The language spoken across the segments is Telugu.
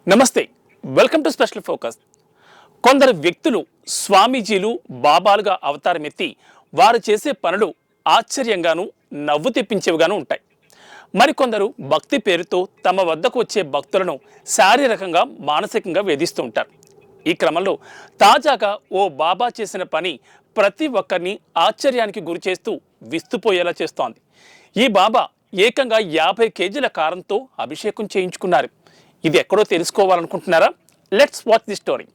నమస్తే, వెల్కమ్ టు స్పెషల్ ఫోకస్. కొందరు వ్యక్తులు స్వామీజీలు బాబాలుగా అవతారమెత్తి వారు చేసే పనులు ఆశ్చర్యంగాను నవ్వు తెప్పించేవిగాను ఉంటాయి. మరికొందరు భక్తి పేరుతో తమ వద్దకు వచ్చే భక్తులను శారీరకంగా మానసికంగా వేధిస్తూ ఉంటారు. ఈ క్రమంలో తాజాగా ఓ బాబా చేసిన పని ప్రతి ఒక్కరిని ఆశ్చర్యానికి గురి చేస్తూ విస్తుపోయేలా చేస్తోంది. ఈ బాబా ఏకంగా 50 కేజీల కారంతో అభిషేకం చేయించుకున్నారు. ఇది ఎక్కడో తెలుసుకోవాలనుకుంటున్నారా? Let's watch the story.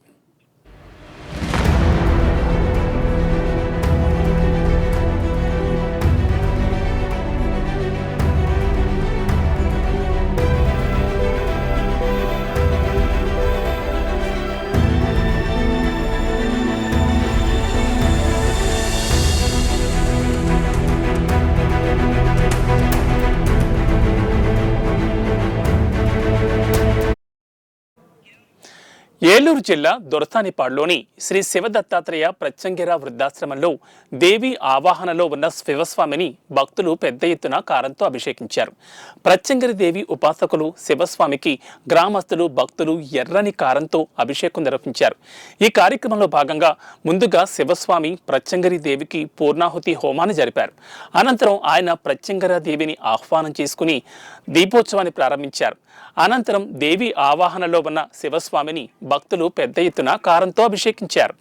Eluru జిల్లా దొరసానిపాడులోని శ్రీ శివదత్తాత్రేయ ప్రత్యంగిర వృద్ధాశ్రమంలో దేవి ఆవాహనలో ఉన్న శివస్వామిని భక్తులు పెద్ద ఎత్తున కారంతో అభిషేకించారు. ప్రత్యంగిరి దేవి ఉపాసకులు శివస్వామికి గ్రామస్తులు భక్తులు ఎర్రని కారంతో అభిషేకం నిర్వహించారు. ఈ కార్యక్రమంలో భాగంగా ముందుగా శివస్వామి ప్రత్యంగిరి దేవికి పూర్ణాహుతి హోమాన్ని జరిపారు. అనంతరం ఆయన ప్రత్యంగిర దేవిని ఆహ్వానం చేసుకుని దీపోత్సవాన్ని ప్రారంభించారు. అనంతరం దేవి ఆవాహనలో ఉన్న శివస్వామిని భక్తులు పెద్ద ఎత్తున కారంతో అభిషేకించారు.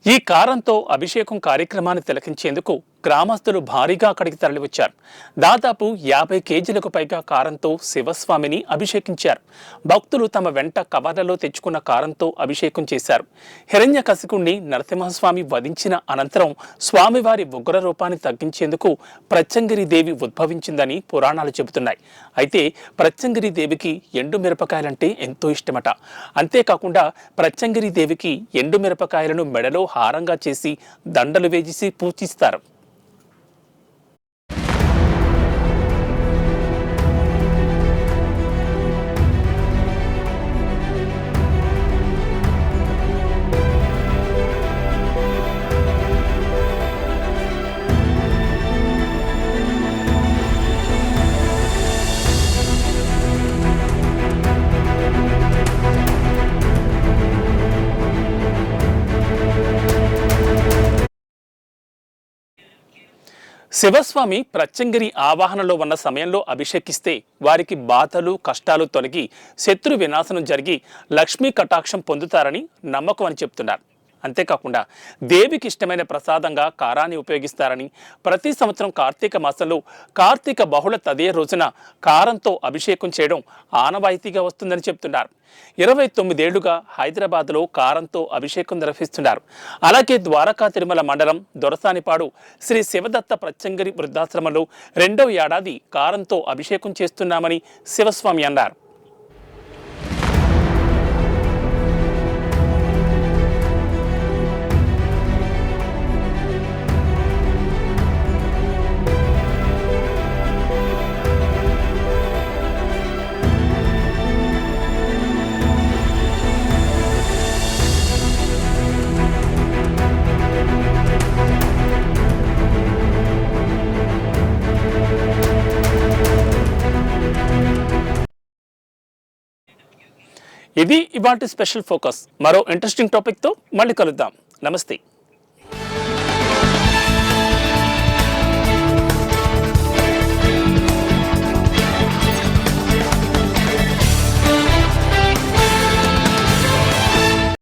ఈ కారంతో అభిషేకం కార్యక్రమాన్ని తిలకించేందుకు గ్రామస్తులు భారీగా అక్కడికి తరలివచ్చారు. దాదాపు 50 కేజీలకు పైగా కారంతో శివస్వామిని అభిషేకించారు. భక్తులు తమ వెంట కవర్లలో తెచ్చుకున్న కారంతో అభిషేకం చేశారు. హిరణ్యకశిపుణ్ణి నరసింహస్వామి వధించిన అనంతరం స్వామివారి ఉగ్ర రూపాన్ని తగ్గించేందుకు ప్రత్యంగిరి దేవి ఉద్భవించిందని పురాణాలు చెబుతున్నాయి. అయితే ప్రత్యంగిరి దేవికి ఎండు మిరపకాయలంటే ఎంతో ఇష్టమట. అంతేకాకుండా ప్రత్యంగిరి దేవికి ఎండు మిరపకాయలను మెడలో హారంగా చేసి దండలు వేసి పూజిస్తారు. శివస్వామి ప్రత్యంగిరి ఆవాహనలో ఉన్న సమయంలో అభిషేకిస్తే వారికి బాధలు కష్టాలు తొలగి శత్రు వినాశనం జరిగి లక్ష్మీ కటాక్షం పొందుతారని నమ్మకం అని చెప్తున్నారు. అంతేకాకుండా దేవికి ఇష్టమైన ప్రసాదంగా కారాన్ని ఉపయోగిస్తారని, ప్రతి సంవత్సరం కార్తీక మాసంలో కార్తీక బహుళ తదే రోజున కారంతో అభిషేకం చేయడం ఆనవాయితీగా వస్తుందని చెప్తున్నారు. 29 ఏళ్లుగా హైదరాబాద్లో కారంతో అభిషేకం నిర్వహిస్తున్నారు. అలాగే ద్వారకా తిరుమల మండలం దొరసానిపాడు శ్రీ శివదత్త ప్రత్యంగిరి వృద్ధాశ్రమంలో 2వ ఏడాది కారంతో అభిషేకం చేస్తున్నామని శివస్వామి అన్నారు. ఇది ఇవాల్టి స్పెషల్ ఫోకస్. మరో ఇంట్రెస్టింగ్ టాపిక్తో మళ్ళీ కలుద్దాం. నమస్తే.